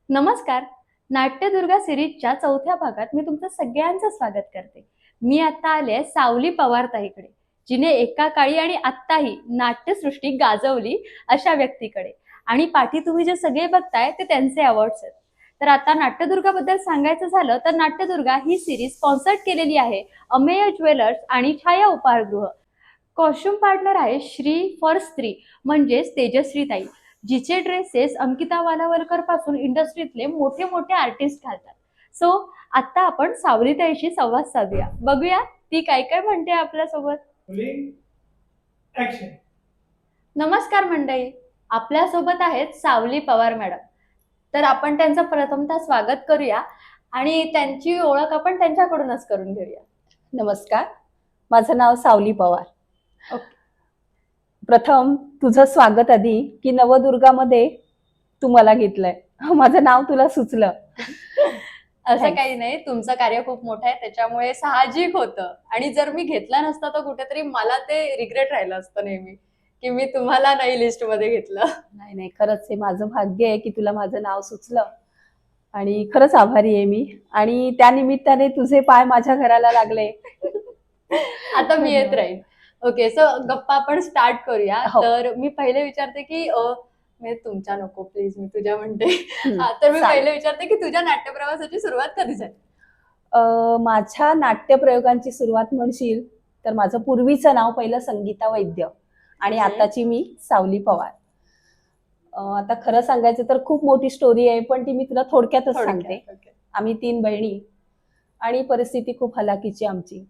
नमस्कार. नाट्यदुर्गा सिरीजच्या चौथ्या भागात मी तुमचं सगळ्यांचं स्वागत करते. मी आता आले सावली पवार ताईकडे, जिने एका काळी आणि आत्ताही नाट्यसृष्टी गाजवली अशा व्यक्तीकडे. आणि पाठी तुम्ही जे सगळे बघताय ते त्यांचे अवॉर्ड्स आहेत. तर आता नाट्यदुर्गाबद्दल सांगायचं झालं तर नाट्यदुर्गा ही सिरीज स्पॉन्सर्ड केलेली आहे अमेय ज्वेलर्स आणि छाया उपहारगृह. कॉस्ट्युम पार्टनर आहे श्री फॉर स्त्री म्हणजेच तेजश्री ताई, जिचे ड्रेसेस अंकिता वालावलकर पासून इंडस्ट्रीतले मोठे मोठे आर्टिस्ट घालतात. सो आता आपण सावलीताईशी संवाद साधूया, बघूया ती काय काय म्हणते आपल्यासोबत. नमस्कार मंडळी, आपल्यासोबत आहेत सावली पवार मॅडम. तर आपण त्यांचं प्रथमतः स्वागत करूया आणि त्यांची ओळख आपण त्यांच्याकडूनच करून घेऊया. नमस्कार, माझं नाव सावली पवार. ओके. प्रथम तुझं स्वागत आधी की नवदुर्गामध्ये तू मला घेतलंय, माझं नाव तुला सुचलं. असं Thanks. काही नाही, तुमचं कार्य खूप मोठं आहे त्याच्यामुळे साहजिक होतं. आणि जर मी घेतला नसता तर कुठेतरी मला ते रिग्रेट राहिलं असतं नेहमी की मी तुम्हाला नाही लिस्ट मध्ये घेतलं. नाही नाही, खरंच हे माझं भाग्य आहे की तुला माझं नाव सुचलं आणि खरंच आभारी आहे मी. आणि त्या निमित्ताने तुझे पाय माझ्या घराला लागले. आता मी येत राहील. ओके, सो गप्पा आपण स्टार्ट करूया. हो. तर मी पहिले विचारते की मी तुमच्या नको प्लीज, मी तुझ्या म्हणते. तर मी चालेल. पहिले विचारते की तुझ्या नाट्यप्रवासाची सुरुवात कधी झाली? माझ्या नाट्यप्रयोगांची सुरुवात म्हणशील तर माझं पूर्वीचं नाव पहिलं संगीता वैद्य आणि आताची मी सावली पवार. आता खरं सांगायचं तर खूप मोठी स्टोरी आहे, पण ती मी तुला थोडक्यातच सांगते. ओके. आम्ही 3 बहिणी आणि परिस्थिती खूप हलाखीची आमची.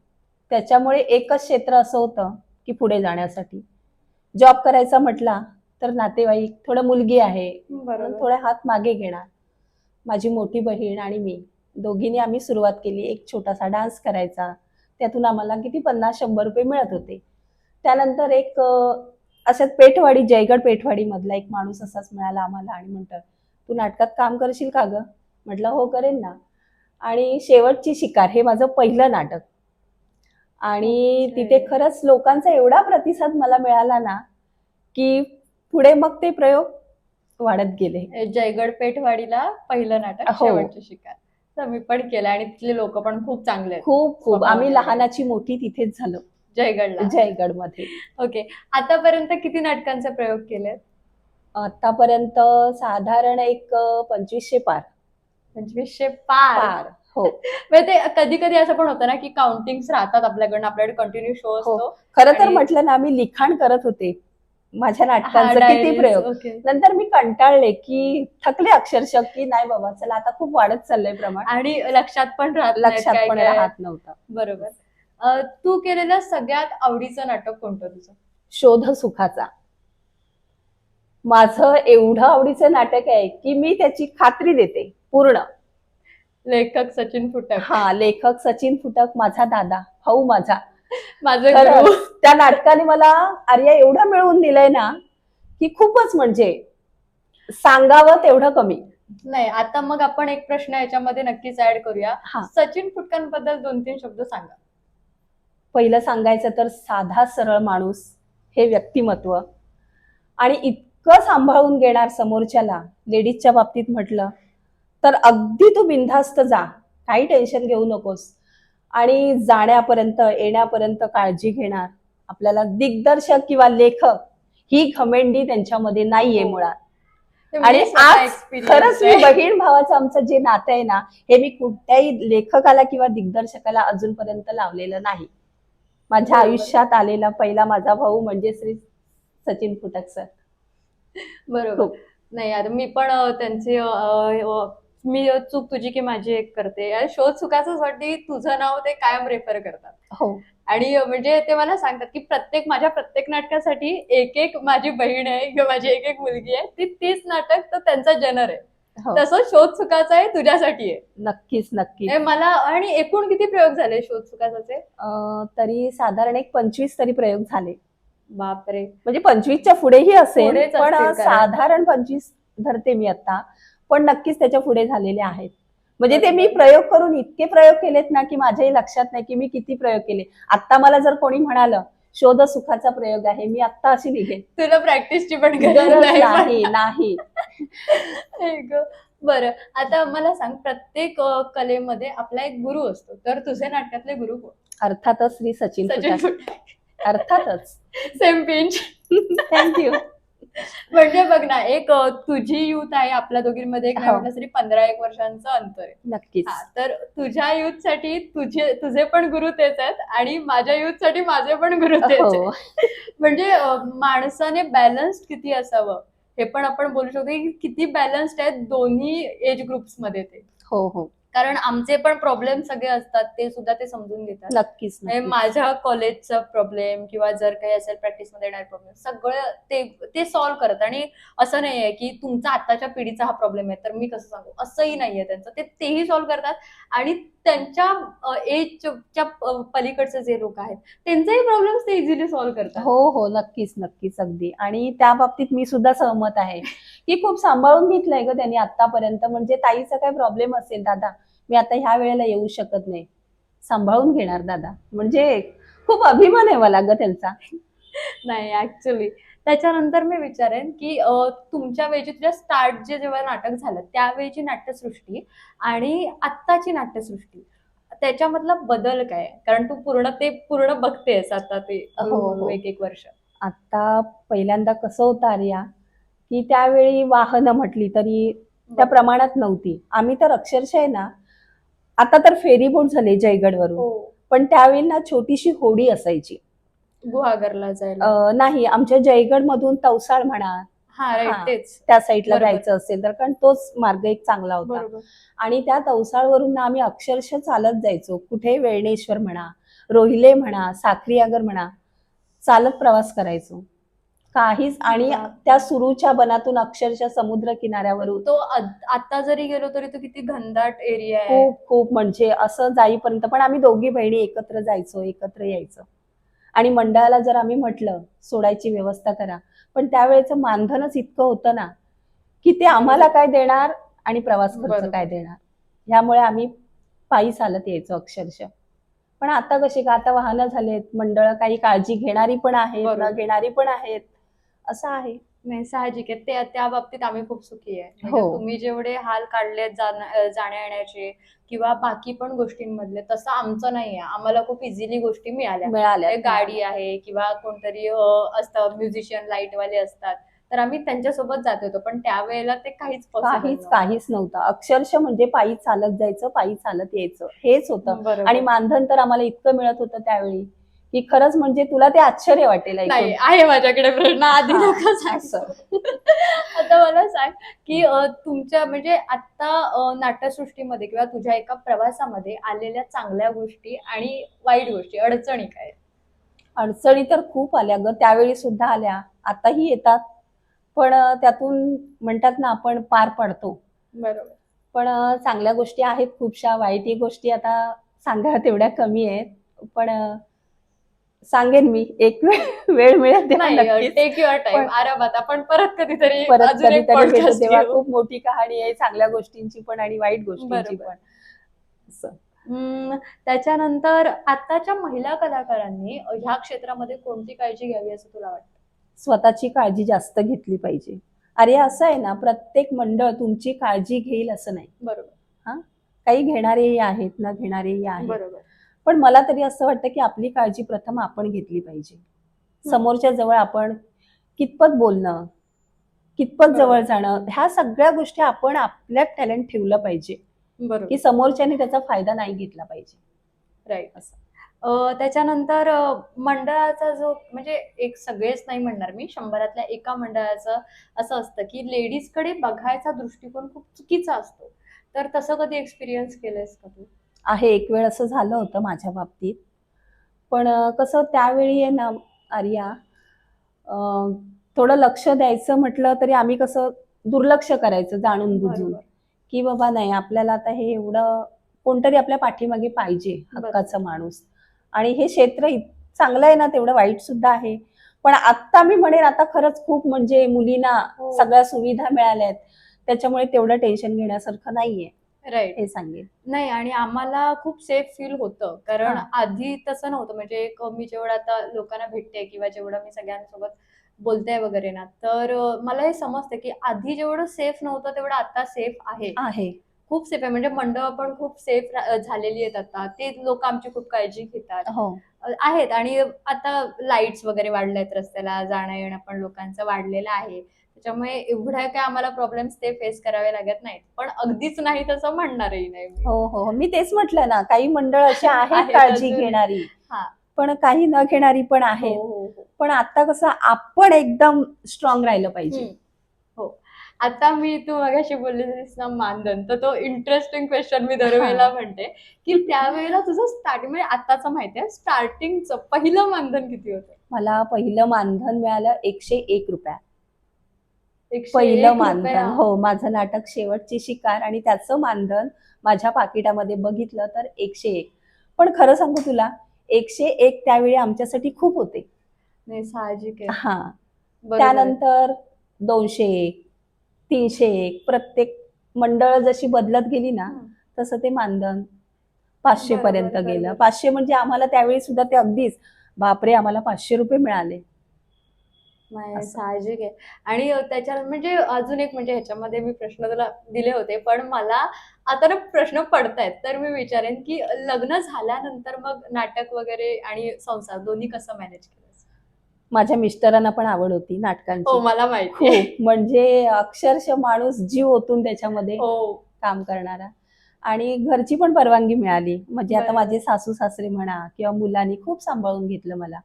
त्याच्यामुळे एकच क्षेत्र असं होतं की पुढे जाण्यासाठी जॉब करायचा म्हटला तर नातेवाईक थोडं मुलगी आहे म्हणून बरोबर. थोडे हात मागे घेणार. माझी मोठी बहीण आणि मी दोघींनी आम्ही सुरुवात केली. एक छोटासा डान्स करायचा, त्यातून आम्हाला किती 50-100 रुपये मिळत होते. त्यानंतर एक अशाच पेठवाडी, जयगड पेठवाडी मधला एक माणूस असाच मिळाला आम्हाला आणि म्हणतात, तू नाटकात काम करशील का ग? म्हटलं हो करेन ना. आणि शेवटची शिकार हे माझं पहिलं नाटक आणि Okay. तिथे खरंच लोकांचा एवढा प्रतिसाद मला मिळाला ना की पुढे मग ते प्रयोग वाढत गेले. जयगड पेठवाडीला पहिलं नाटक हो. शेवटची शिकार. तर मी पण केलं आणि तिथले लोक पण खूप चांगले आहेत. खूप खूप स्वभाव आम्ही वगैरे. लहानाची मोठी तिथेच झालो, जयगडला. जयगडमध्ये. ओके, आतापर्यंत किती नाटकांचे प्रयोग केले? आतापर्यंत साधारण एक 2500 पार 2500 पार. पार हो. म्हणजे ते कधी कधी असं पण होतं ना की काउंटिंग्स राहतात आपल्याकडनं, आपल्याकडे कंटिन्यू शो हो. असतो. खरं तर आणि- म्हटलं ना, मी लिखाण करत होते माझ्या हा, नाटकांचं किती diaries. प्रयोग. ओके. नंतर मी कंटाळले की थकले अक्षरशः की नाही बाबा चला आता खूप वाढत चाललंय प्रमाण. आणि लक्षात पण राहत नाहीत लक्षात काय पण काय. राहत नव्हतं. बरोबर. तू केलेलं सगळ्यात आवडीचं नाटक कोणतं तुझं? शोध सुखाचा माझं एवढं आवडीचं नाटक आहे की मी त्याची खात्री देते पूर्ण. लेखक सचिन फुटक. हा, लेखक सचिन फुटक, माझा दादा, भाऊ माझा. माझं खरंच, गुरु. त्या नाटकाने मला आर्या एवढं मिळवून दिलंय ना की खूपच म्हणजे सांगावं तेवढं कमी. नाही, आता मग आपण एक प्रश्न याच्यामध्ये नक्कीच ऍड करूया. हा. सचिन फुटकांबद्दल 2-3 शब्द सांगा. पहिलं सांगायचं तर साधा सरळ माणूस हे व्यक्तिमत्व आणि इतकं सांभाळून घेणार समोरच्याला. लेडीजच्या बाबतीत म्हटलं तर अगदी तू बिनधास्त जा, काही टेन्शन घेऊ नकोस. आणि जाण्यापर्यंत येण्यापर्यंत काळजी घेणार. आपल्याला दिग्दर्शक किंवा लेखक ही घमेंडी त्यांच्यामध्ये नाहीये हो. मुळात. ते आणि मी स्वतः आज experience खरंच मी आहे. बहीण भावाचं आमचं जे नातं आहे ना, हे मी कुठल्याही लेखकाला किंवा दिग्दर्शकाला अजूनपर्यंत लावलेलं नाही. माझ्या बरोबर. आयुष्यात आलेला पहिला माझा भाऊ म्हणजे श्री सचिन फुटक सर. बरोबर. खूप. नाही, आता मी पण त्यांचे मी चूक तुझी की माझी एक करते. शोध सुखाचं वाटते तुझं नाव ते कायम रेफर करतात. हो आणि म्हणजे ते मला सांगतात की माझ्या प्रत्येक नाटकासाठी एक माझी बहीण आहे किंवा माझी एक मुलगी आहे, ती 30 नाटक तर त्यांचा जनर आहे. हो, तसं शोध सुखाचा आहे तुझ्यासाठी आहे. नक्कीच नक्कीच. हे मला. आणि एकूण किती प्रयोग झाले शोध सुखाचे? तरी साधारण एक 25 तरी प्रयोग झाले. बापरे. म्हणजे 25च्या पुढेही असेल, पुढेच पण असतील कारण. साधारण 25 धरते मी आता, पण नक्कीच त्याच्या पुढे झालेले आहेत. म्हणजे ते मी प्रयोग करून इतके प्रयोग केलेत ना की माझ्याही लक्षात नाही की मी किती प्रयोग केले. आता मला जर कोणी म्हणालं शोध सुखाचा प्रयोग आहे, मी आता अशी निघेन. तुला प्रॅक्टिसची पण गरज गरज नाही नाही. नाही ग. बरं, आता मला सांग, प्रत्येक कलेमध्ये आपला एक गुरु असतो. तर तुझे नाटकातले गुरु कोण? अर्थातच श्री सचिन सचिन फुटाणे. फुटाणे. अर्थातच. Same pinch. थँक्यू. म्हणजे बघ ना, एक तुझी यूथ आहे, आपल्या दोघींमध्ये एक नाही हो. म्हटलं तरी 15-1 वर्षांचं अंतर आहे. नक्कीच. हा, तर तुझ्या youth साठी तुझे पण गुरु तेच आहेत आणि माझ्या youth साठी माझे पण गुरु तेच हो. आहेत. म्हणजे माणसाने बॅलन्स्ड किती असावं हे पण आपण बोलू शकतो, की किती बॅलन्स्ड आहेत दोन्ही एज ग्रुप्स मध्ये ते. हो हो. कारण आमचे पण प्रॉब्लेम सगळे असतात, ते सुद्धा ते समजून घेतात. नक्कीच म्हणजे नक्कीच. माझ्या कॉलेजचा प्रॉब्लेम किंवा जर काही असेल प्रॅक्टिसमध्ये येणारे प्रॉब्लेम सगळं ते सॉल्व्ह करत. आणि असं नाहीये की तुमचा आताच्या पिढीचा हा प्रॉब्लेम आहे तर मी कसं सांगू, असंही नाहीये त्यांचं. तेही सॉल्व्ह करतात आणि त्यांच्या एजच्या पलीकडचे जे लोक आहेत त्यांचेही प्रॉब्लेम्स ते इझिली सॉल्व्ह करतात. हो हो, नक्कीच नक्कीच, अगदी. आणि त्या बाबतीत मी सुद्धा सहमत आहे की खूप सांभाळून घेतलंय ग त्यांनी आतापर्यंत. म्हणजे ताईचा काय प्रॉब्लेम असेल, दादा मी आता ह्या वेळेला येऊ शकत नाही, सांभाळून घेणार दादा. म्हणजे खूप अभिमान आहे मला ग त्यांचा. नाही ऍक्च्युली. त्याच्यानंतर मी विचारेन की तुमच्या वेळची, तुझ्या स्टार्ट जेव्हा नाटक झालं त्यावेळीची नाट्यसृष्टी आणि आत्ताची नाट्यसृष्टी त्याच्यामधला बदल काय आहे? कारण तू पूर्ण बघतेस आता ते हो, हो. एक एक वर्ष. आता पहिल्यांदा कसं होतं आर्या, की त्यावेळी वाहनं म्हटली तरी त्या प्रमाणात नव्हती. आम्ही तर अक्षरशः आहे ना, आता तर फेरी बोट झाले जयगडवरून, हो, पण त्यावेळी ना छोटीशी होडी असायची. गुहागरला जायला. नाही, आमच्या जयगड मधून तवसाळ म्हणा, हा राईट, हा, तेच. त्या साईडला बरोबर. जायचं असेल तर, कारण तोच मार्ग एक चांगला होता. बरोबर. आणि त्या तवसाळवरून ना आम्ही अक्षरशः चालत जायचो. कुठे वेळणेश्वर म्हणा, रोहिले म्हणा, साखरी आगर म्हणा, चालत प्रवास करायचो. काहीच. आणि बापरे. त्या सुरूच्या बनातून अक्षरशः समुद्र किनाऱ्यावरून तो आता जरी गेलो तरी तो किती घनदाट एरिया आहे. खूप खूप, म्हणजे असं जाईपर्यंत पण आम्ही दोघी बहिणी एकत्र जायचो, एकत्र यायचो. आणि मंडळाला जर आम्ही म्हटलं सोडायची व्यवस्था करा, पण त्यावेळेचं मानधनच इतकं होतं ना की ते आम्हाला काय देणार आणि प्रवास खर्च बरोबर. काय देणार, ह्यामुळे आम्ही पायी चालत यायचो अक्षरशः. पण आता कशी का, आता वाहनं झालेत, मंडळ काही काळजी घेणारी पण आहेत, न बरोबर. घेणारी पण आहेत, असं आहे. नाही, साहजिक आहे. त्या बाबतीत आम्ही खूप सुखी आहे. म्हणजे हो. तुम्ही जेवढे हाल काढलेत जाण्या येण्याचे किंवा बाकी पण गोष्टींमधले, तसं आमचं नाहीये. आम्हाला खूप इझिली गोष्टी मिळाल्या. मिळाल्या. गाडी आहे किंवा कोणतरी असतं, म्युझिशियन लाईटवाले असतात, तर आम्ही त्यांच्यासोबत जात होतो. पण त्यावेळेला ते काहीच पॉसिबल काहीच नव्हतं. अक्षरशः म्हणजे पायी चालत जायचं, पायी चालत यायचं, हेच होतं. बरोबर. आणि मानधन तर आम्हाला इतकं मिळत होतं त्यावेळी की खरंच म्हणजे तुला ते आश्चर्य वाटेल नाही, ऐकून. आहे माझ्याकडे प्रश्न, आधी हा, नका सांगू. असं. आता मला सांग की तुमच्या म्हणजे आता नाट्यसृष्टीमध्ये किंवा तुझ्या एका प्रवासामध्ये आलेल्या चांगल्या गोष्टी आणि वाईट गोष्टी, अडचणी काय? अडचणी तर खूप आल्या ग, त्यावेळी सुद्धा आल्या, आताही येतात. पण त्यातून म्हणतात ना आपण पार पडतो. बरोबर. पण चांगल्या गोष्टी आहेत खूपशा, वाईटही गोष्टी आता सांगायला तेवढ्या कमी आहेत. पण सांगेन मी एक वेळ मिळेल तेव्हा नक्कीच. टेक युअर टाइम, पण आरामात. आपण परत कधीतरी परत अजून एक कधीतरी भेटू, पॉडकास्ट तेव्हा घेऊ. खूप मोठी कहाणी आहे चांगल्या गोष्टींची पण आणि वाईट गोष्टींची बरोबर. पण. असं. त्याच्यानंतर आताच्या महिला कलाकारांनी ह्या क्षेत्रामध्ये कोणती काळजी घ्यावी असं तुला वाटतं? स्वतःची काळजी जास्त घेतली पाहिजे. अरे असं आहे ना, प्रत्येक मंडळ तुमची काळजी घेईल असं नाही. बरोबर. हा, काही घेणारेही आहेत, न घेणारेही आहेत. बरोबर. पण मला तरी असं वाटतं की आपली काळजी प्रथम आपण घेतली पाहिजे. समोरच्या जवळ आपण कितपत बोलणं, कितपत जवळ जाणं, ह्या सगळ्या गोष्टी आपण आपल्यात टॅलेंट ठेवलं पाहिजे बरोबर. की समोरच्याने त्याचा फायदा नाही घेतला पाहिजे. राईट. असं त्याच्यानंतर मंडळाचा जो, म्हणजे एक सगळेच नाही म्हणणार मी, 100तल्या एका मंडळाचं असं असतं की लेडीजकडे बघायचा दृष्टिकोन खूप चुकीचा असतो. तर तसं कधी एक्सपिरियन्स केलंयस का तू? आहे, एक वेळ असं झालं होतं माझ्या बाबतीत. पण कसं त्यावेळी आहे ना आर्या, थोडं लक्ष द्यायचं म्हटलं तरी आम्ही कसं दुर्लक्ष करायचं जाणून बुजून, की बाबा नाही, आपल्याला आता हे एवढं कोणतरी आपल्या पाठीमागे पाहिजे, हक्काचा माणूस. आणि हे क्षेत्र चांगलं आहे ना, तेवढं वाईट सुद्धा आहे. पण आता मी म्हणेन आता खरंच खूप म्हणजे मुलींना सगळ्या सुविधा मिळाल्यात, त्याच्यामुळे तेवढं टेन्शन घेण्यासारखं नाहीये. राईट. हे सांगेन. नाही, आणि आम्हाला खूप सेफ फील होतं, कारण आधी तसं नव्हतं. म्हणजे मी जेवढं आता लोकांना भेटते किंवा जेवढं मी सगळ्यांसोबत बोलते वगैरे ना, तर मला हे समजतं की आधी जेवढं सेफ नव्हतं तेवढं आता सेफ आहे. आहे. खूप सेफ आहे, म्हणजे मंडपं पण खूप सेफ झालेली आहेत आता. ते लोक आमची खूप काळजी घेतात. हो. आहेत. आणि आता लाईट्स वगैरे वाढल्यात, रस्त्याला जाणं येणं पण लोकांचं वाढलेलं आहे. त्याच्यामुळे एवढ्या काय आम्हाला प्रॉब्लेम्स ते फेस करावे लागत नाहीत. पण अगदीच नाही तसं म्हणणारही नाही मी. हो हो, मी तेच म्हटलं ना, काही मंडळ अशी आहेत आहेत काळजी अजून. घेणारी, हा. पण काही न घेणारी पण हो आहेत. हो हो. पण आता कसं आपण एकदम स्ट्रॉंग राहिलं पाहिजे. हम्म. हो. आता तू मगाशी बोललीस ना मानधन, तर तो इंटरेस्टिंग क्वेश्चन मी दरवेळेला म्हणते की त्यावेळेला तुझं स्टार्टिंग म्हणजे आताचं माहितीये, स्टार्टिंगचं पहिलं मानधन किती होतं? मला पहिलं मानधन मिळालं 101 रुपया. 101 पहिलं रुपया. मानधन. हो, माझं नाटक शेवटची शिकार आणि त्याचं मानधन माझ्या पाकिटामध्ये बघितलं तर 101. पण खरं सांगू तुला, 101 त्यावेळी आमच्यासाठी खूप होते. नाही, साहजिक आहे. हा. बरोबर आहे. त्यानंतर 201, 301, प्रत्येक मंडळ जशी बदलत गेली ना, हम्म. तसं ते मानधन 500 बरोबर, पर्यंत गेलं. बरोबर. 500 म्हणजे आम्हाला त्यावेळी सुद्धा ते अगदीच, बापरे, आम्हाला 500 रुपये मिळाले. नाही, असं. साहजिक आहे. आणि त्याच्यात म्हणजे अजून एक, म्हणजे ह्याच्यामध्ये मी प्रश्न तुला दिले होते, पण मला आता ना प्रश्न पडतायत, तर मी विचारेन की लग्न झाल्यानंतर मग नाटक वगैरे आणि संसार दोन्ही कसं मॅनेज केलंस? माझ्या मिस्टरांना पण आवड होती हो, नाटकांची. मला माहितीये. खूप, म्हणजे अक्षरशः माणूस जीव ओतून त्याच्यामध्ये हो. काम करणारा. आणि घरची पण परवानगी मिळाली. म्हणजे आता बरोबर. माझे सासू सासरे म्हणा किंवा मुलांनी खूप सांभाळून घेतलं मला.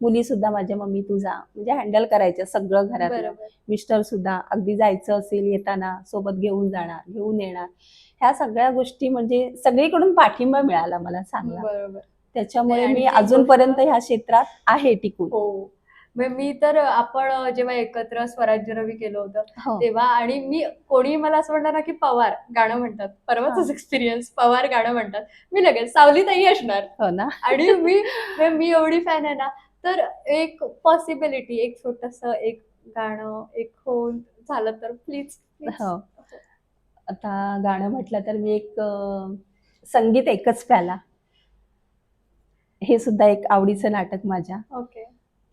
मुली सुद्धा माझ्या, मम्मी तू जा, म्हणजे हँडल करायच्या सगळं घरातलं. बरोबर. मिस्टर सुद्धा अगदी जायचं असेल येताना सोबत घेऊन जाणार, घेऊन येणार. ह्या सगळ्या गोष्टी म्हणजे सगळीकडून पाठिंबा मिळाला मला चांगला. बरोबर. नाही, त्याच्यामुळे आणि मी ती गोष्ट अजूनपर्यंत ह्या क्षेत्रात आहे टिकून. हो. मग मी तर आपण जेव्हा एकत्र स्वराज्य रवी केलं होतं हो. तेव्हा, आणि मी कोणी मला असं म्हणलं ना की पवार गाणं म्हणतात, परवाच हा. एक्सपिरियन्स, पवार गाणं म्हणतात, मी लगेच सावलीताई असणार. हो ना. आणि मी एवढी फॅन आहे ना, तर एक पॉसिबिलिटी, एक छोटस एक गाणं, एक होऊन झालं तर प्लीज प्लीज. हो. आता गाणं म्हटलं तर मी एक संगीत एकच प्याला, हे सुद्धा एक आवडीचं नाटक माझ्या. ओके.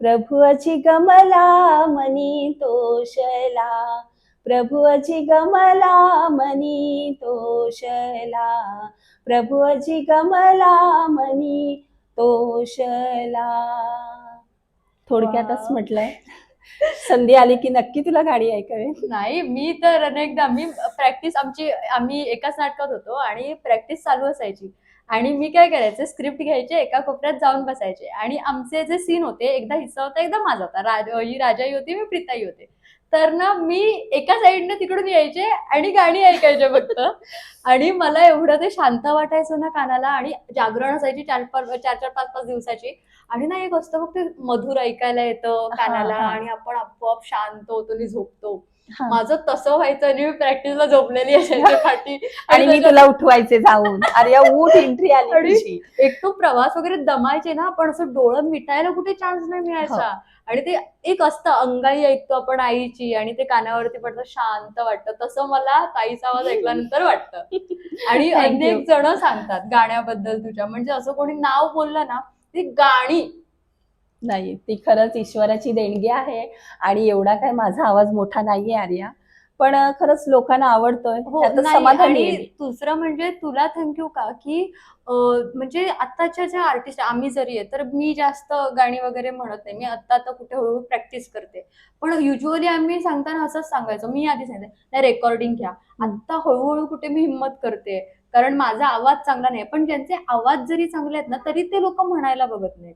प्रभु अजी गमला मनी तोषला, प्रभु अजी गमला मनी तोषला, प्रभु अजी गमला मनी तोषला. थोडक्यातच वा. म्हटलंय. संधी आली की नक्की तुला गाणी ऐकावेन. नाही, मी तर अनेकदा, मी प्रॅक्टिस आम्ही एकाच नाटकात होतो आणि प्रॅक्टिस चालू असायची, आणि मी काय करायचे, स्क्रिप्ट घ्यायचे, एका कोपऱ्यात जाऊन बसायचे, आणि आमचे जे सीन होते, एकदा हिस्सा होता, एकदा माझा होता, ही राजाई होती, मी प्रीताई होते. तर ना मी एका साईडने तिकडून यायचे आणि गाणी ऐकायचे फक्त. आणि मला एवढं ते शांत वाटायचं ना कानाला, आणि जागरण असायची 4-4 5-5 दिवसाची. आणि ना एक असतं मग ते मधुर ऐकायला येतं कानाला, हा. आणि आपण आपोआप शांत होतो आणि झोपतो. हा. माझं तसं व्हायचं, आणि मी प्रॅक्टिसला झोपलेली असायची पाठी. आणि मी तुला उठवायचे जाऊन, अरे या उठ, एंट्री आली आणि तुझी. एक तो प्रवास वगैरे दमायचे ना, पण असं डोळं मिटायला कुठे चान्स नाही मिळायचा. आणि ते एक असतं, अंगाई ऐकतो आपण आईची, आणि ते कानावरती पडतं, शांत वाटतं. तसं मला ताईचा आवाज ऐकल्यानंतर वाटतं. आणि Thank you. अनेक जण सांगतात गाण्याबद्दल तुझ्या, म्हणजे असं कोणी नाव बोललं ना, ती गाणी. नाही, ती खरंच ईश्वराची देणगी आहे. आणि एवढा काय माझा आवाज मोठा नाहीये आर्या, पण खरंच लोकांना आवडतोय, हो, ह्यातच नाही, समाधानी आणि आहे मी. दुसरं म्हणजे तुला थँक्यू का, की म्हणजे आत्ताच्या ज्या आर्टिस्ट आम्ही जरी आहे, तर मी जास्त गाणी वगैरे म्हणत नाही. मी आता कुठे हळूहळू प्रॅक्टिस करते. पण युजली आम्ही सांगताना असंच सांगायचो, मी आधी सांगते, नाही रेकॉर्डिंग घ्या. आता हळूहळू कुठे मी हिंमत करते, कारण माझा आवाज चांगला नाही. पण ज्यांचे आवाज जरी चांगले आहेत ना, तरी ते लोक म्हणायला बघत नाहीत.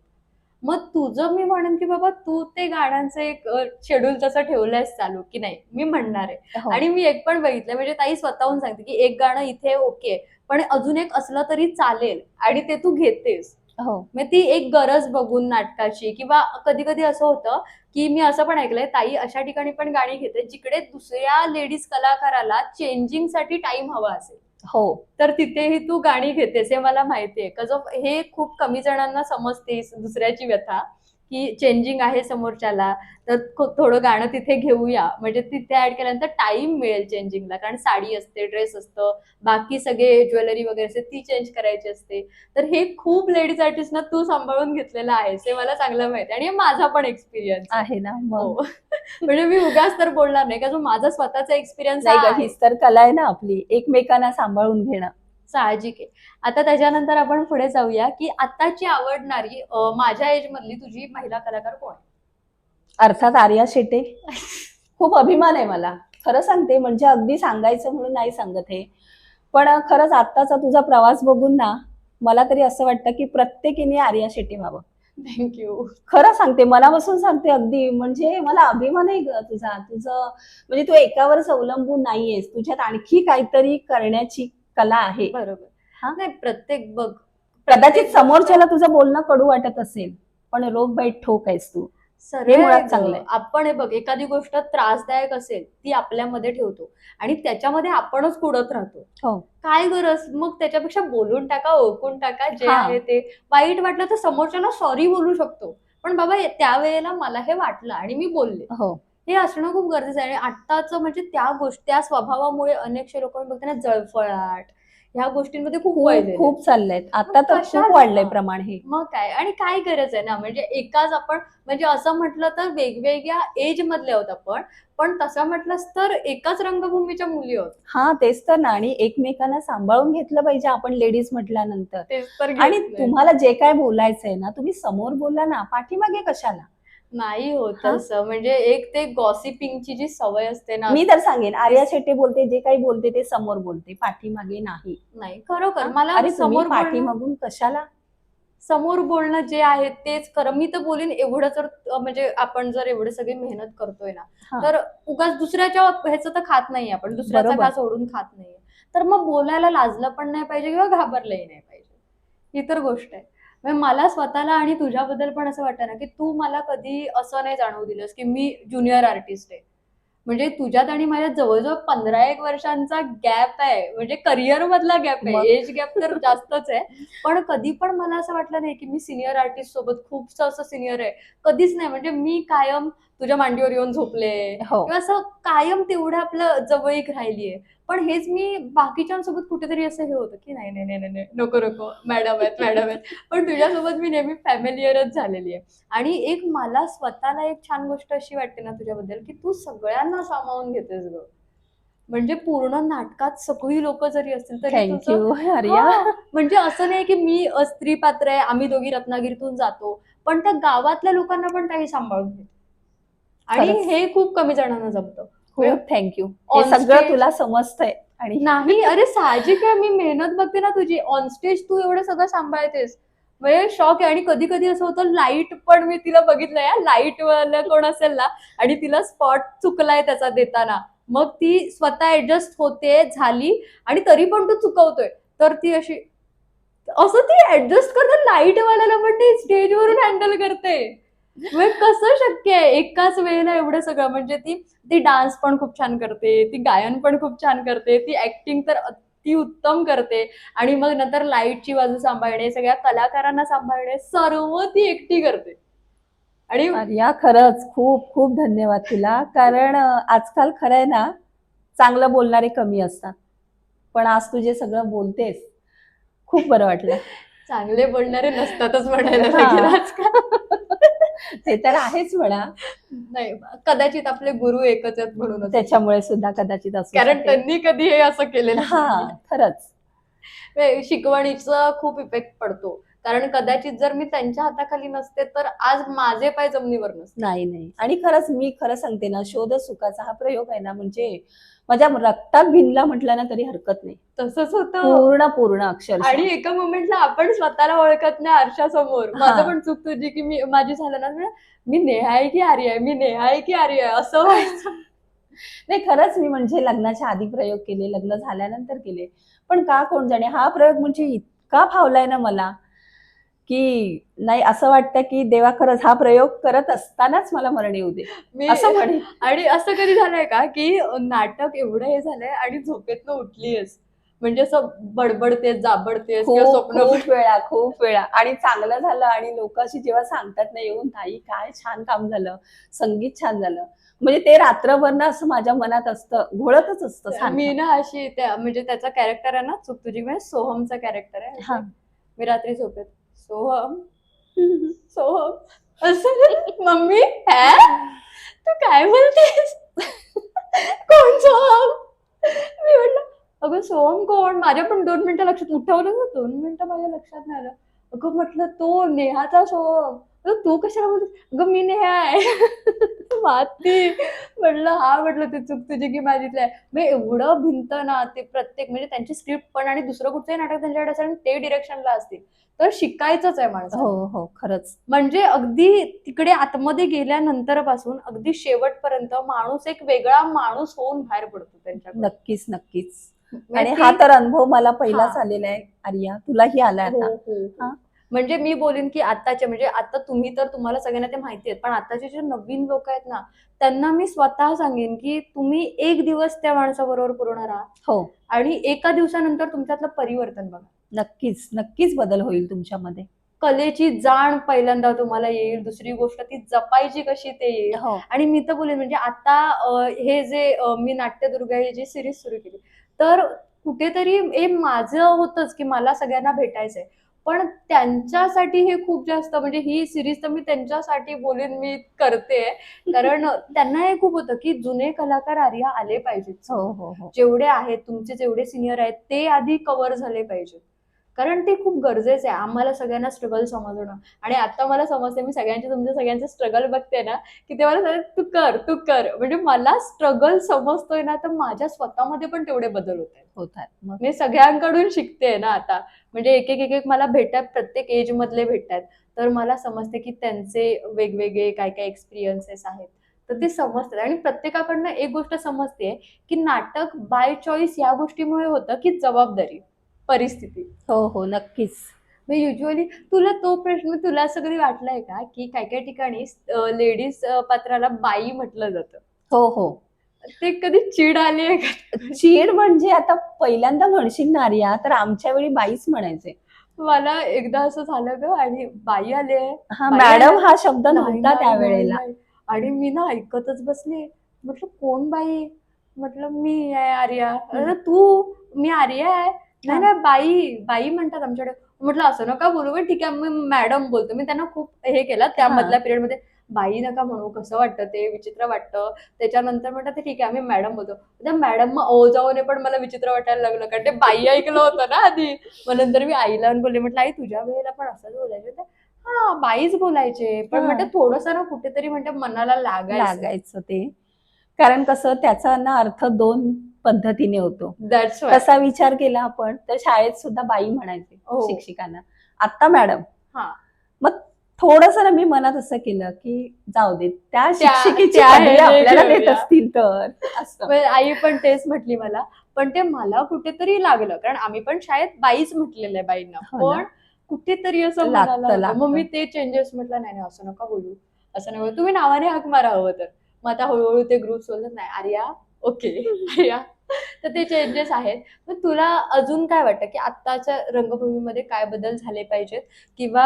मग तुझं मी म्हणेन की बाबा, तू ते गाण्यांचं एक शेड्यूल तसं ठेवलंयस चालू, की नाही मी म्हणणार आहे. हो. आणि मी एक पण बघितलं, म्हणजे ताई स्वतःहून सांगते की एक गाणं इथे ओके, पण अजून एक असलं तरी चालेल, आणि ते तू घेतेस. हो. मग ती एक गरज बघून नाटकाची, किंवा कधी कधी असं होतं की मी असं पण ऐकलंय, ताई अशा ठिकाणी पण गाणी घेते जिकडे दुसऱ्या लेडीज कलाकाराला चेंजिंग साठी टाइम हवा असेल, हो. तर तिथेही तू गाणी घेतेस. हे मला माहितीये, हे खूप कमी जणांना समजते दुसऱ्याची व्यथा, की चेंजिंग आहे समोरच्याला, तर थोडं गाणं तिथे घेऊया, म्हणजे तिथे ऍड केल्यानंतर टाइम मिळेल चेंजिंगला, कारण साडी असते, ड्रेस असतं, बाकी सगळे ज्वेलरी वगैरे असते ती चेंज करायची असते. तर हे खूप लेडीज आर्टिस्ट ना तू सांभाळून घेतलेलं आहेस, हे मला चांगलं माहिती आणि हे माझा पण एक्सपिरियन्स आहे. आहे ना हो. मग. म्हणजे मी उगाच तर बोलणार नाही, का जो माझा स्वतःचा एक्सपिरियन्स नाही हा ग, आहे. हीच तर कला आहे ना आपली, एकमेकांना सांभाळून घेणं. साहजिक आहे. आता त्याच्यानंतर आपण पुढे जाऊया, की आताची आवडणारी माझ्या एज मधली तुझी महिला कलाकार कोण आहे? अर्थात आर्या शेटे. खूप अभिमान आहे मला, खरं सांगते. म्हणजे अगदी सांगायचं म्हणून नाही सांगत हे, पण खरंच आत्ताचा तुझा प्रवास बघून ना मला तरी असं वाटतं की प्रत्येकीने आर्या शेट्टी व्हावं. थँक्यू. खरं सांगते, मनापासून सांगते अगदी. म्हणजे मला अभिमान आहे ग तुझा. तुझं म्हणजे तू एकावरच अवलंबून नाहीयेस, तुझ्यात आणखी काहीतरी करण्याची कला आहे. बरोबर. हा? नाही प्रत्येक बघ, कदाचित प्रत्येक समोरच्याला तुझं बोलणं कडू वाटत असेल, पण रोग बाईट ठोक आहेस तू. सरळ हे मुळात आहे ग. चांगलं आहे. आपण हे बघ, एखादी गोष्ट त्रासदायक असेल ती आपल्यामध्ये ठेवतो आणि त्याच्यामध्ये आपणच कुडत राहतो. हो. काय गरज मग, त्याच्यापेक्षा बोलून टाका, ओळखून टाका, जे हा. आहे ते. वाईट वाटलं तर समोरच्याला सॉरी बोलू शकतो, पण बाबा त्यावेळेला मला हे वाटलं आणि मी बोलले, हो. हे असणं खूप गरजेचं आहे. आणि आत्ताचं म्हणजे त्या गोष्टी, त्या स्वभावामुळे अनेकशे लोक बघते ना, जळफळाट ह्या गोष्टींमध्ये खूप खूप वळलेले आहेत. खूप चाललंय आता, तर खूप कशाला? वाढलंय प्रमाण हे. मग काय, आणि काय गरज आहे ना, म्हणजे एकाच आपण, म्हणजे असं म्हटलं तर वेगवेगळ्या एज मधले आहोत आपण, पण तसं म्हटलंस तर एकाच रंगभूमीच्या मुली आहोत. हा, तेच तर ना. आणि एकमेकांना सांभाळून घेतलं पाहिजे आपण लेडीज म्हटल्यानंतर. तेच तर आणि घेत नाही. तुम्हाला जे काय बोलायचंय ना, तुम्ही समोर बोला ना, पाठीमागे कशाला. नाही होत हा? तसं, म्हणजे एक ते गॉसिपिंगची जी सवय असते ना. मी तर सांगेन, आर्या शेट्टी बोलते, जे काही बोलते ते समोर बोलते, पाठीमागे नाही. नाही, खरोखर हा? मला अरे तुम्ही समोर बोलणं, पाठीमागून कशाला. समोर बोलणं जे आहे तेच खरं. मी तर बोलीन एवढं जर म्हणजे आपण जर एवढे सगळी मेहनत करतोय ना, हा. तर उगाच दुसऱ्याच्या ह्याचं तर खात नाही आपण, दुसऱ्याचा बरोबर. घास ओढून खात नाहीये. तर मग बोलायला लाजलं पण नाही पाहिजे किंवा घाबरलंही नाही पाहिजे, ही तर गोष्ट आहे. म्हणजे मला स्वतःला आणि तुझ्याबद्दल पण असं वाटतं ना, की तू मला कधी असं नाही जाणवू दिलंस की मी ज्युनियर आर्टिस्ट आहे. म्हणजे तुझ्यात आणि माझ्यात जवळजवळ 15-1 वर्षांचा गॅप आहे, म्हणजे करिअर मधला गॅप आहे, मग. एज गॅप तर जास्तच आहे. पण कधी पण मला असं वाटलं नाही की मी सिनियर आर्टिस्ट सोबत खूपच असं सिनियर आहे, कधीच नाही. म्हणजे मी कायम तुझ्या मांडीवर येऊन झोपले हो. किंवा असं कायम तेवढं आपलं जवळीक राहिलीये. पण हेच मी बाकीच्यांसोबत कुठेतरी असं हे होतं की नाही नाही नाही नाही, नको नको, मॅडम आहेत मॅडम आहेत. पण तुझ्यासोबत मी नेहमी फॅमिलियरच झालेली आहे. आणि एक मला स्वतःला एक छान गोष्ट अशी वाटते ना तुझ्याबद्दल, की तू सगळ्यांना सामावून घेतेस ग. म्हणजे पूर्ण नाटकात सगळी लोक जरी असतील तरी तुझं, थँक्यू आर्या. म्हणजे असं नाही की मी स्त्री पात्र आहे, आम्ही दोघी रत्नागिरीतून जातो, पण त्या गावातल्या लोकांना पण काही सांभाळून घेते. आणि खरंच. हे खूप कमी जणांना जमतं. खूप थँक्यू. हे ऑन सगळं स्टेज तुला समजतंय. आणि नाही, अरे साहजिक आहे, मी मेहनत बघते ना तुझी, ऑन स्टेज तू एवढं सगळं सांभाळतेस, म्हणजे शॉक आहे. आणि कधी कधी असं होतं, लाईट पण मी तिला बघितलंय, लाईट वाला कोण असेल ना आणि तिला स्पॉट चुकलाय त्याचा देताना, मग ती स्वतः ऍडजस्ट होते, झाली, आणि तरी पण तू चुकवतोय, तर ती अशी, असं ती ऍडजस्ट करते, लाईट वाल्याला पण ती स्टेजवरून हँडल करते. म्हणजे कसं शक्य आहे एकाच वेळेला एवढं सगळं. म्हणजे ती ती डान्स पण खूप छान करते, ती गायन पण खूप छान करते, ती ऍक्टिंग तर अति उत्तम करते, आणि मग नंतर लाईटची बाजू सांभाळणे, सगळ्या कलाकारांना सांभाळणे, सर्व ती एकटी करते. आणि आर्या, खरंच खूप खूप धन्यवाद तुला. कारण आजकाल खरं आहे ना, चांगलं बोलणारे कमी असतात, पण आज तू जे सगळं बोलतेस खूप बरं वाटलं. चांगले बोलणारे नसतातच म्हणायला हा. लागेल आजकाल. ते तर आहेच म्हणा. नाही, कदाचित आपले गुरु एकच आहेत म्हणून असं. त्याच्यामुळे सुद्धा कदाचित असू कारण शकेल. त्यांनी कधी हे असं केलेलं हा, नाहीये. खरंच. शिकवणीचा खूप इफेक्ट पडतो, कारण कदाचित जर मी त्यांच्या हाताखाली नसते तर आज माझे पाय जमिनीवर नसते. नाही नाही. आणि खरंच मी खरं सांगते ना, शोध सुखाचा हा प्रयोग आहे ना, म्हणजे माझ्या रक्तात भिनला म्हटलं ना तरी हरकत नाही. तसंच होतं. पूर्ण पूर्ण अक्षरशः. आणि एका मोमेंटला आपण स्वतःला ओळखत नाही आरशासमोर. हा. माझं पण चूक तुझी की मी, माझी झालं ना, मी नेहा आहे की आर्या आहे, मी नेहा आहे की आर्या आहे, असं व्हायचं. नाही, खरंच मी म्हणजे लग्नाच्या आधी प्रयोग केले, लग्न झाल्यानंतर केले, पण का कोण जाणे हा प्रयोग म्हणजे इतका फावलाय ना मला, की नाही असं वाटतं की देवा खरंच हा प्रयोग करत असतानाच मला मरण येऊ दे, मी असं म्हणे. आणि असं कधी झालंय का की नाटक एवढं हे झालंय आणि झोपेतनं उठलीयस, म्हणजे असं बडबडतेस जाबडतेस किंवा खूप स्वप्न खूप वेळा आणि चांगलं झालं आणि लोक अशी जेव्हा सांगतात ना येऊन, ताई काय छान काम झालं, संगीत छान झालं, म्हणजे ते रात्रभर ना असं माझ्या मनात असतं, घोळतच असतं मी सारखं. ना अशी म्हणजे त्याचा कॅरेक्टर आहे ना, चूक तुझी म्हणजे सोहमचा कॅरेक्टर आहे हा. असं. मी रात्री झोपेत सोहम सोहम असं मम्मी है तू काय बोलतेस कोण सोहम. मी म्हटलं अगं सोहम कोण. माझ्या पण 2 मिनिटं लक्षात उठवलं ना, 2 मिनिटं माझ्या लक्षात नाही आलं. अगं म्हटलं तो नेहाचा सोहम. अगं तू कशाला बोलतेस. अगं मी नेहा आहे. माती. म्हटलं हा म्हटलं ते चूक तुझी की माझीतली आहे. मग एवढं भिंत ना ते प्रत्येक म्हणजे त्यांची स्क्रिप्ट पण आणि दुसरं कुठचंही नाटक त्यांच्याकडे असेल आणि ते डिरेक्शनला असतील तर शिकायचंच आहे माणसाला. हो खरंच. म्हणजे अगदी तिकडे आतमध्ये गेल्यानंतर पासून अगदी शेवटपर्यंत माणूस एक वेगळा माणूस होऊन बाहेर पडतो त्यांच्याकडून. नक्कीच. म्हणजे आणि ती हा तर अनुभव मला पहिलाच हा आलेला आहे आर्या, तुलाही आलाय हो आता. हो हा. हो. म्हणजे मी बोलेन की आताचे म्हणजे आता तुम्ही तर तुम्हाला सगळ्यांना ते माहिती आहेत पण आताचे जे नवीन लोक आहेत ना त्यांना मी स्वतः सांगेन की तुम्ही एक दिवस त्या माणसाबरोबर पूर्ण राहा हो आणि एका दिवसानंतर तुमच्यातलं परिवर्तन बघा. नक्कीच बदल होईल तुमच्यामध्ये. कलेची जाण पहिल्यांदा तुम्हाला येईल. दुसरी गोष्ट ती जपायची कशी ते येईल. हो आणि मी तर बोलेन म्हणजे आता हे जे मी नाट्यदुर्गा ही जी सिरीज सुरू केली तर कुठेतरी हे माझं होतंच की मला सगळ्यांना भेटायचंय पण त्यांच्यासाठी हे खूप जास्त म्हणजे ही सिरीज तर मी त्यांच्यासाठी बोलेन मी करते कारण त्यांना हे खूप होतं की जुने कलाकार आर्या आले पाहिजेत. हो जेवढे आहेत तुमचे जेवढे सिनियर आहेत ते आधी कव्हर झाले पाहिजेत कारण ते खूप गरजेचं आहे आम्हाला सगळ्यांना स्ट्रगल समजणं. आणि आता मला समजते मी तुमच्या सगळ्यांचे स्ट्रगल बघते ना की ते मला सांगतात तू कर म्हणजे मला स्ट्रगल समजतोय ना तर माझ्या स्वतःमध्ये पण तेवढे बदल होत आहेत. मी सगळ्यांकडून शिकते ना आता म्हणजे एक मला भेटतात प्रत्येक एज मधले भेटतात तर मला समजते की त्यांचे वेगवेगळे काय काय एक्सपिरियन्सेस आहेत तर ते समजतात. आणि प्रत्येकाकडनं एक गोष्ट समजते की नाटक बाय चॉईस या गोष्टीमुळे होतं की जबाबदारी परिस्थिती. हो नक्कीच. युजली तुला तो प्रश्न तुला असं कधी वाटलंय का की काही काही ठिकाणी लेडीज पात्राला बाई म्हटलं जातं. हो ते कधी चिड आली आहे का. चीड म्हणजे आता पहिल्यांदा म्हणशील ना आर्या तर आमच्या वेळी बाईच म्हणायचे. मला एकदा असं झालं ग आणि बाई आले हा बाई मॅडम आल्या. हा शब्द नाही नव्हता नाही नाही त्यावेळेला. नाही. आणि मी ना ऐकतच बसले म्हटलं कोण बाई म्हटलं मी आहे आर्या. अरे तू मी आर्या आहे. नाही नाही बाई बाई म्हणतात आमच्याकडे. म्हटलं असं नका बोलू पण ठीक आहे मी मॅडम बोलतो. मी त्यांना खूप हे केलं त्या हा. मधल्या पिरियडमध्ये बाई नका म्हणू कसं वाटतं ते विचित्र वाटतं. त्याच्यानंतर म्हणतात ते ठीक आहे आम्ही मॅडम बोलतो. त्या मॅडम मग ओ जाऊने पण मला विचित्र वाटायला लागलं कारण ते बाई ऐकलं होतं ना आधी. मग नंतर मी आईला बोलले म्हटलं आई तुझ्या वेळेला पण असंच बोलायचं. हा बाईच बोलायचे पण म्हणते थोडस ना कुठेतरी म्हणते मनाला लागायचं ते. कारण कसं त्याचा ना अर्थ दोन पद्धतीने होतो. That's why. तसा विचार केला आपण तर शाळेत सुद्धा बाई म्हणायचे हो. शिक्षिकांना, आता मॅडम. हा मग थोडस ना मी मनात असं केलं की जाऊ दे त्या शिक्षिकेची त्या पदवी ह्याने आपल्याला देत घेऊया. असतील तर असं. म्हणजे आई पण तेच म्हटली मला पण ते मला कुठेतरी लागलं कारण आम्ही पण शाळेत बाईच म्हटलेलं आहे बाईंना हो ना. पण कुठेतरी असं मनाला लागतं. होतं. मग मी ते चेंजेस म्हटलं नाही नाही असं नका बोलू असं नाही बोलू तुम्ही नावाने हाक मारा हवं तर. मग आता हळूहळू ते ग्रुप बोलत नाही आर्या ओके आर्या. तर ते चेंजेस आहेत. मग तुला अजून काय वाटतं की आत्ताच्या रंगभूमीमध्ये काय बदल झाले पाहिजेत किंवा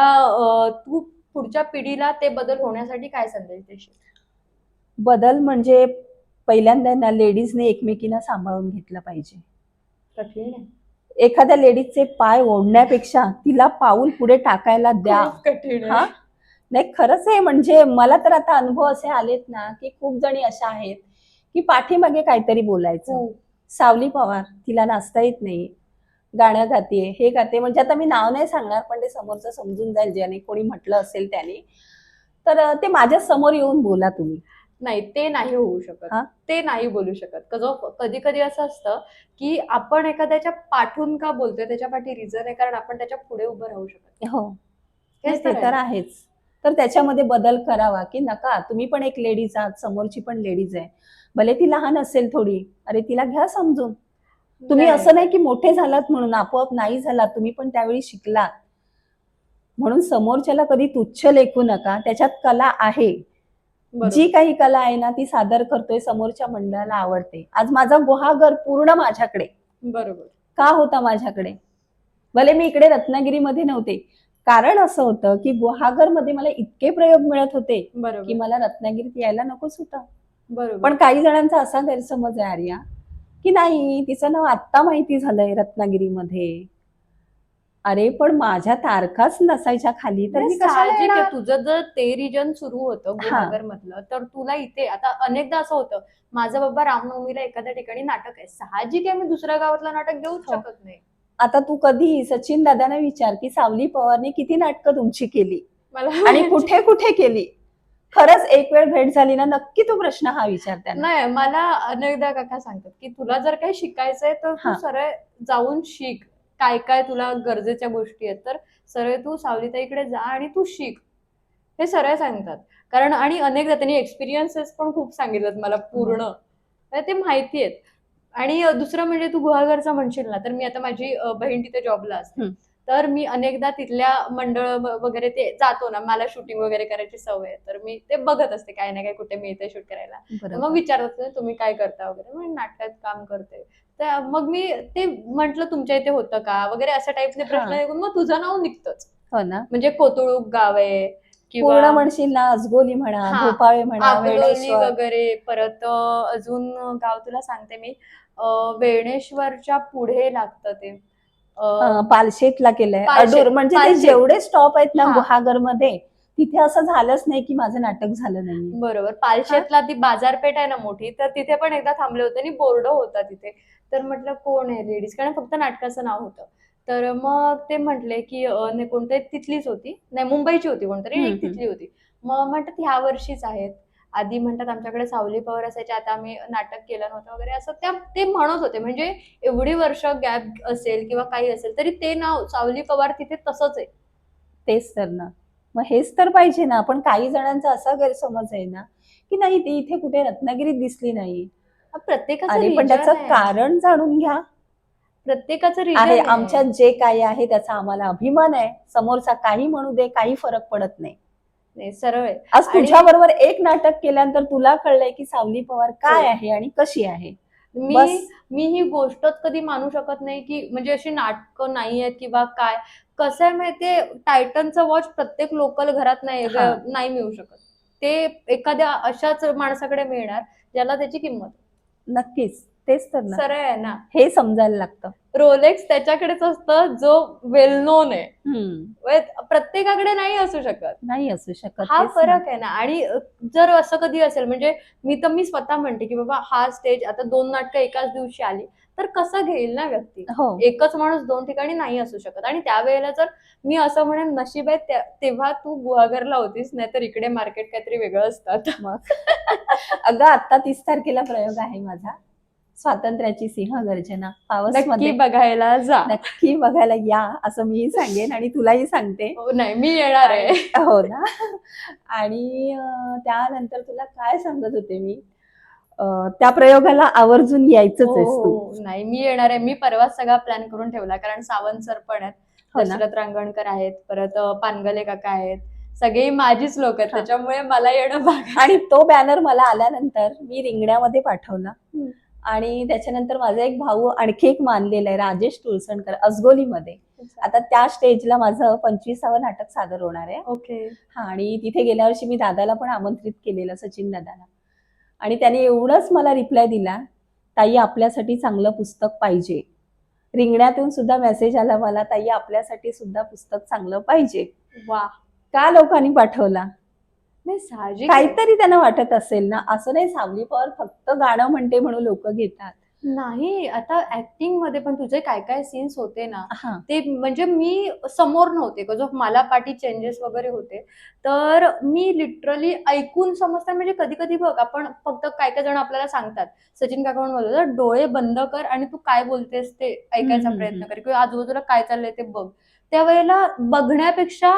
तू पुढच्या पिढीला ते बदल होण्यासाठी काय संदेश देशील. बदल म्हणजे पहिल्यांदा ना लेडीजने एकमेकींना सांभाळून घेतलं पाहिजे. कठीण आहे. एखाद्या लेडीजचे पाय ओढण्यापेक्षा तिला पाऊल पुढे टाकायला द्या. खूप कठीण आहे. हा नाही खरंच आहे. म्हणजे मला तर आता अनुभव असे आलेत ना की खूप जणी अशा आहेत की पाठीमागे काहीतरी बोलायचं. सावली पवार तिला नाचता येत नाही, गाणं गाते हे गाते म्हणजे आता मी नाव नाही सांगणार पण ते समोरचं समजून जाईल ज्याने कोणी म्हटलं असेल त्याने. तर ते माझ्या समोर येऊन बोला तुम्ही. नाही ते नाही होऊ शकत. ते नाही बोलू शकत. कधी कधी असं असतं की आपण एखाद्याच्या पाठून का बोलतोय त्याच्या पाठी रिझन आहे कारण आपण त्याच्या पुढे उभं राहू शकत. हो हेच ते तर तर आहे. आहेच. तर त्याच्यामध्ये बदल करावा की नका तुम्ही पण एक लेडीज आहात, समोरची पण लेडीज आहे. भले ती लहान असेल थोडी, अरे तिला घ्या समजून. तुम्ही असं नाही की मोठे झालात म्हणून आपोआप नाही झालात, तुम्ही पण त्यावेळी शिकलात म्हणून समोरच्याला कधी तुच्छ लेखू नका. त्याच्यात कला आहे. जी काही कला आहे ना ती सादर करतोय समोरच्या मंडळाला आवडते. आज माझा गुहागर पूर्ण माझ्याकडे. बरोबर का होता माझ्याकडे? भले मी इकडे रत्नागिरीमध्ये नव्हते. कारण असं होतं की गुहागरमध्ये मला इतके प्रयोग मिळत होते की बरोबर मला रत्नागिरीत यायला नकोच होतं. बरोबर पण काही जणांचा असा गैरसमज आहे आर्या, की नाही तिचं नाव आत्ता माहिती झालंय रत्नागिरीमध्ये. अरे पण माझ्या तारखाच नसायच्या खाली, तर नाही, मी कशाला साहजिक आहे. येणार? तुझं जर ते रिजन सुरू होतं हा. गुहागर मधलं, तर तुला इथे आता अनेकदा असं होतं, माझं बाबा रामनवमीला एखाद्या ठिकाणी नाटक आहे, साहजिक आहे मी दुसऱ्या गावातलं नाटक घेऊच हो. शकत नाही. आता तू कधी सचिन दादांना विचार की सावली पवारने किती नाटकं तुमची केली मला आणि कुठे कुठे केली. खरंच एक वेळ भेट झाली ना, नक्की तो प्रश्न हा विचार त्यांना. नाही, मला अनेकदा काका सांगतात की तुला जर काही शिकायचंय तर तू हा. सरळ जाऊन शिक. काय काय तुला गरजेच्या गोष्टी आहेत, तर सरळ तू सावलीताईकडे जा आणि तू शिक. हे सरळ सांगतात. कारण आणि अनेकदा त्यांनी एक्सपिरियन्सेस पण खूप सांगितलं मला पूर्ण. तर ते माहिती आहेत. आणि दुसरं म्हणजे तू गुहागरचं म्हणशील ना, तर मी आता माझी बहीण तिथे जॉबला असते. हम्म. तर मी अनेकदा तिथल्या मंडळ वगैरे ते जातो ना, मला शूटिंग वगैरे करायची सवय आहे. तर मी ते बघत असते काय ना काय कुठे मिळते शूट करायला. तर मग बरोबर. विचारत तुम्ही काय करता वगैरे, मग नाटकात काम करते. तर मग मी ते म्हटलं तुमच्या इथे होतं का वगैरे अशा टाईपचे प्रश्न हा. ऐकून मग तुझं नाव निघतंच. हो ना. म्हणजे कोतुळूक गाव आहे किंवा पूर्ण म्हणशील ना, अजगोली म्हणा, हा, भोपाळे म्हणा, आबलोली वेळेश्वर. वगैरे. परत अजून गाव तुला सांगते मी, वेणेश्वरच्या पुढे लागतं ते. पालशेतला केलंय, पालशेत अडूर, म्हणजे ते पालशेत जेवढे स्टॉप आहेत ना हा गुहागरमध्ये, तिथे असं झालंच नाही की माझं नाटक झालं नाहीये. बरोबर. पालशेतला ती बाजारपेठ आहे ना मोठी, तर तिथे पण एकदा थांबले होते आणि बोर्ड होता तिथे. तर म्हटलं कोण आहे लेडीज, कारण फक्त नाटकाचं नाव होतं. तर मग ते म्हटले की नाही कोणतरी तिथलीच होती, नाही मुंबईची होती कोणतरी, एक तिथली होती. मग म्हणतात ह्या वर्षीच आहेत. आधी म्हणतात आमच्याकडे सावली पवार असायचे, आता आम्ही नाटक केलं नव्हतं वगैरे असं त्या ते म्हणत होते. म्हणजे एवढी वर्ष गॅप असेल किंवा काही असेल तरी ते नाव सावली पवार तिथे तसंच आहे. तेच तर ना. मग हेच तर पाहिजे ना. पण काही जणांचा असा गैरसमज आहे ना, की नाही ती इथे कुठे रत्नागिरीत दिसली नाही. प्रत्येकाचं अरे पण रिजन त्याचं आहे. कारण जाणून घ्या. प्रत्येकाचं आहे रिजन आहे. आमच्यात जे काही आहे त्याचा आम्हाला अभिमान आहे. समोरचा काही म्हणू दे, काही फरक पडत नाही. नाही, सरळ आहे. आज आणि तुझ्या बरोबर एक नाटक केल्यानंतर तुला कळलंय की सावली पवार काय हो. आहे आणि कशी आहे. मी बस. मी ही गोष्टच कधी मानू शकत नाही की म्हणजे अशी नाटकं नाही आहेत किंवा काय. कसं आहे माहितीये, टायटनचं वॉच प्रत्येक लोकल घरात नाही हा. नाही मिळू शकत. ते एखाद्या अशाच माणसाकडे मिळणार ज्याला त्याची किंमत. नक्कीच. तेच तर ना. सरळ आहे ना. हे समजायला लागतं. रोलेक्स त्याच्याकडेच असतं जो वेल नोन आहे. हम्म. प्रत्येकाकडे नाही असू शकत. नाही असू शकत. हा तेच ना. फरक आहे ना. आणि जर असं कधी असेल म्हणजे मी स्वतः म्हणते की बाबा हा स्टेज आता 2 नाटकं एकाच दिवशी आली तर कसं घेईल ना व्यक्ती. हो. एकच माणूस 2 ठिकाणी नाही असू शकत. आणि त्यावेळेला जर मी असं म्हणेन नशीब आहे तेव्हा तू गुहागरला होतीस, नाहीतर इकडे मार्केट काहीतरी वेगळं असतात. मग अगं आता 30 तारखेला प्रयोग आहे माझा, स्वातंत्र्याची सिंहगर्जना पावस नक्की मध्ये. बघायला जा. नक्की बघायला या असं मी सांगेन आणि तुलाही सांगते. हो, नाही मी येणार आहे. हो ना. आणि त्यानंतर तुला काय सांगत होते मी, त्या प्रयोगाला आवर्जून यायचंच हो आहेस तू. हो, नाही मी येणार आहे. मी परवाच सगळा प्लॅन करून ठेवला, कारण सावंत सर पण आहेत, हो ना. दशरथ रांगणकर आहेत, परत पानगले काका आहेत, सगळी माझीच लोक आहेत. हा. त्याच्यामुळे मला येणं भाग आहे. आणि तो बॅनर मला आल्यानंतर मी रिंगण्यामध्ये पाठवला. हम्म. आणि त्याच्यानंतर माझा एक भाऊ आणखी एक मानलेला आहे, राजेश तुळसणकर, अजगोलीमध्ये. आता त्या स्टेजला माझं 25वं नाटक सादर होणार आहे. ओके. हा. आणि तिथे गेल्या वर्षी मी दादाला पण आमंत्रित केलेलं, सचिन दादाला. आणि त्याने एवढंच मला रिप्लाय दिला, ताई आपल्यासाठी चांगलं पुस्तक पाहिजे. रिंगण्यातून सुद्धा मेसेज आला मला, ताई आपल्यासाठी सुद्धा पुस्तक चांगलं पाहिजे. वा. का लोकांनी पाठवला? नाही, साहजिक आहे. काहीतरी त्यांना वाटत असेल ना. असं नाही सावली पवार फक्त गाणं म्हणते म्हणून लोक घेतात. नाही, आता ऍक्टिंग मध्ये पण तुझे काय काय सीन्स होते ना, हा. ते म्हणजे मी समोर नव्हते का जो मला पाठी चेंजेस वगैरे होते, तर मी लिटरली ऐकून समजतात. म्हणजे कधी कधी बघ आपण फक्त काय काय जण आपल्याला सांगतात, सचिन काका म्हणून बोलतात डोळे बंद कर आणि तू काय बोलतेस ते ऐकायचा प्रयत्न कर किंवा आजूबाजूला काय चाललंय ते बघ. त्यावेळेला बघण्यापेक्षा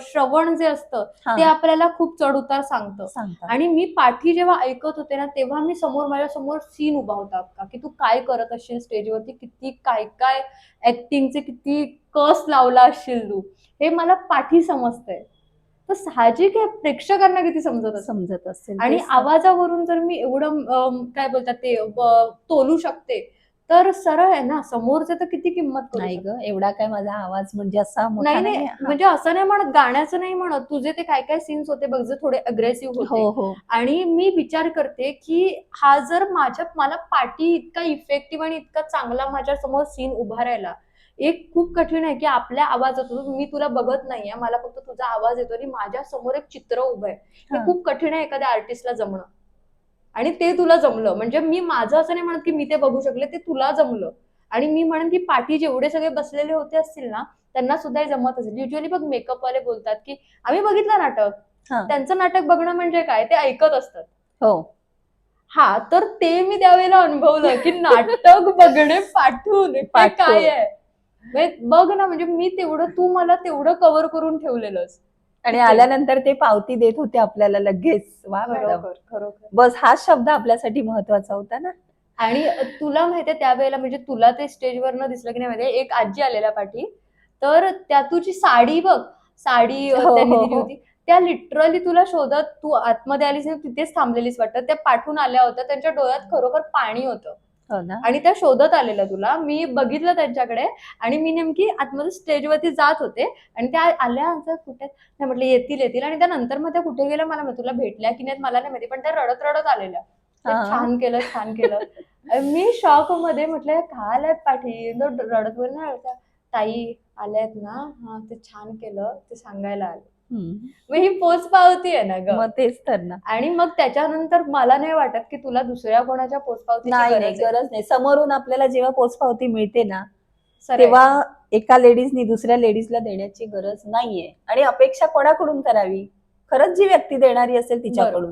श्रवण जे असतं ते आपल्याला खूप चढ उतार सांगतं. आणि मी पाठी जेव्हा ऐकत होते ना, तेव्हा मी समोर माझ्या समोर सीन उभा होता का की तू काय करत असशील स्टेजवरती, किती काय काय ऍक्टिंगचे किती कस लावला असशील तू, हे मला पाठी समजतंय. तर साहजिक आहे प्रेक्षकांना किती समजत असेल. आणि आवाजावरून जर मी एवढं काय बोलतात ते तोलू शकते, तर सरळ आहे ना, समोरचे तर किती किंमत करू नाही शकतात. ग, एवढा काय माझा आवाज म्हणजे असा मोठा नाही नाही नाही, आहे. म्हणजे असं नाही म्हणत, गाण्याचं नाही म्हणत, तुझे ते काय काय सीन्स होते बघ, जे थोडे अग्रेसिव्ह हो होते. हो. आणि मी विचार करते की हा जर मला पाठी इतका इफेक्टिव्ह आणि इतका चांगला माझ्या समोर सीन उभा राहिला, एक खूप कठीण आहे की आपल्या आवाजातून, मी तुला बघत नाहीये, मला फक्त तुझा आवाज येतो आणि माझ्या समोर एक चित्र उभं आहे. हा. हे खूप कठीण आहे एखाद्या आर्टिस्टला जमणं. आणि ते तुला जमलं, म्हणजे मी माझं असं नाही म्हणत की मी ते बघू शकले, ते तुला जमलं. आणि मी म्हणेन की पाठी जेवढे सगळे बसलेले होते असतील ना, त्यांना सुद्धा हे जमत असेल. युजली बघ मेकअप वाले बोलतात की आम्ही बघितलं नाटक, हा. त्यांचं नाटक बघणं म्हणजे काय, ते ऐकत असतात. हो. हा, तर ते मी त्यावेळेला अनुभवलं की नाटक बघणे पाठवून ते पाठवून. काय आहे. म्हणजे बघ ना, म्हणजे मी तेवढं, तू मला तेवढं कव्हर करून ठेवलेलंस. आणि आल्यानंतर ते पावती देत होते आपल्याला लगेच. वा मॅडम, खरोखर खरोखर. बस हाच शब्द आपल्यासाठी महत्वाचा होता ना. आणि तुला माहितीये त्यावेळेला, म्हणजे तुला ते स्टेजवर न दिसलं की नाही माहितीये, एक आजी आलेल्या पाठी, तर त्या तुझी साडी बघ, साडी हो, त्यांनी हो, दिली हो. होती, त्या लिटरली तुला शोधत तू आतमध्ये आलीस आणि तिथेच थांबलेलीस वाटतं, त्या पाठून आल्या होत्या, त्यांच्या डोळ्यात खरोखर पाणी होतं. हो ना. आणि त्या शोधत आलेल्या तुला, मी बघितलं त्यांच्याकडे. आणि मी नेमकी आतमध्ये स्टेजवरती जात होते आणि त्या आल्या, असं कुठे नाही म्हटलं, येतील येतील, आणि त्यानंतर मग त्या कुठे गेल्या मला माहिती, तुला भेटल्या की नाहीत मला नाही माहिती, पण त्या रडत रडत आलेल्या. ते हा. छान केलं, छान केलं. मी शॉक मध्ये म्हटलं काय आल्यात पाठी, रडत वगैरे नाही आल्या. ताई आल्यात ना, हा ते छान केलं, ते सांगायला आले. हम्म. मग ही पोच पावती आहे ना ग. मग तेच तर ना. आणि मग त्याच्यानंतर मला नाही वाटत की तुला दुसऱ्या कोणाच्या पोचपावतीची नाही नाही, गरज आहे. गरज नाही. समोरून आपल्याला जेव्हा पोचपावती मिळते ना, सरळ. तेव्हा एका लेडीजनी दुसऱ्या लेडीजला देण्याची गरज नाहीये. आणि अपेक्षा कोणाकडून करावी? खरंच जी व्यक्ती देणारी असेल तिच्याकडून,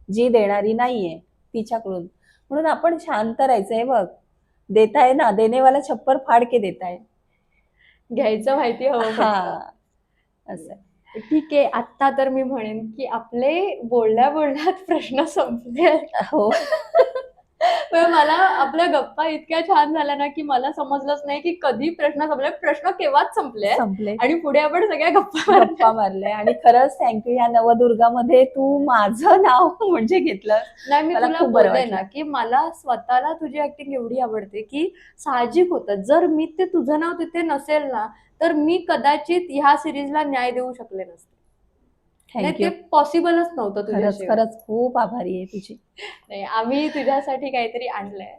जी देणारी नाहीये तिच्याकडून. म्हणून आपण शांत राहायचंय. बघ, देताय ना, देनेवाला छप्पर फाड के देताय. घ्यायचं माहिती हवं हा, फक्त. असं. ठीक आहे, आता तर मी म्हणेन की आपले बोलल्या बोलण्यात प्रश्न संपले. हो. म्हणजे मला आपल्या गप्पा इतक्या छान झाल्या ना की मला समजलंच नाही की कधी प्रश्न संपले, प्रश्न केव्हाच संपले. संपले. आणि पुढे आपण सगळ्या गप्पा गप्पा मारल्या. आणि खरंच थँक्यू, या नवदुर्गामध्ये तू माझं नाव म्हणजे घेतलं. नाही, मी मला तुला खूप बरं बोलले ना वाटलं. की मला स्वतःला तुझी ऍक्टिंग एवढी आवडते की साहजिक होतं, जर मी ते तुझं नाव तिथे नसेल ना, तर मी कदाचित ह्या सिरीजला न्याय देऊ शकले नसते. नाही, ते थँक्यू. पॉसिबलच नव्हतं खरंच तुझ्याशिवाय. खरंच खूप आभारी आहे तुझी. नाही, आम्ही तुझ्यासाठी काहीतरी आणलंय.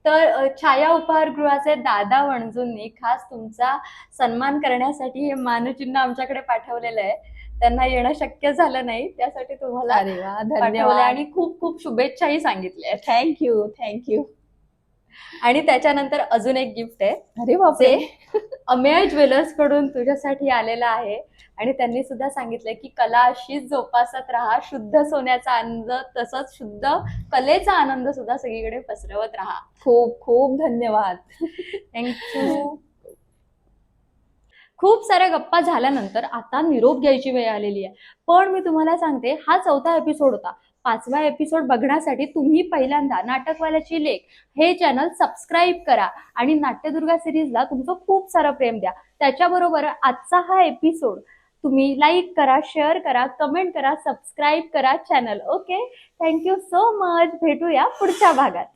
तर छाया उपहारगृहाचे दादा वणजूंनी खास तुमचा सन्मान करण्यासाठी हे मानचिन्ह आमच्याकडे पाठवलेलं आहे. त्यांना येणं शक्य झालं नाही, त्यासाठी तुम्हाला अरे वा, पाठवलंय धन्यवाद. आणि खूप खूप शुभेच्छाही सांगितल्या. Thank you thank you. आणि त्याच्यानंतर अजून एक गिफ्ट आहे, अरे बापरे. जे अमेय ज्वेलर्स कडून तुझ्यासाठी आलेलं आहे. आणि त्यांनी सुद्धा सांगितलंय की कला अशीच जोपासत राहा, शुद्ध सोन्याचा आनंद तसंच शुद्ध कलेचा आनंद सुद्धा सगळीकडे पसरवत राहा. खूप खूप धन्यवाद. थँक्यू. खूप साऱ्या गप्पा झाल्यानंतर आता निरोप घ्यायची वेळ आलेली आहे. पण मी तुम्हाला सांगते, हा 4था एपिसोड होता. 5वा एपिसोड बघण्यासाठी तुम्ही पहिल्यांदा नाटकवाल्याची लेक हे चॅनल सबस्क्राईब करा आणि नाट्यदुर्गा सिरीजला तुमचं खूप सारं प्रेम द्या. त्याच्याबरोबर आजचा हा एपिसोड तुम्ही लाईक करा, शेअर करा, कमेंट करा, सबस्क्राईब करा channel. Okay, thank you so much. भेटूया पुढच्या भागात.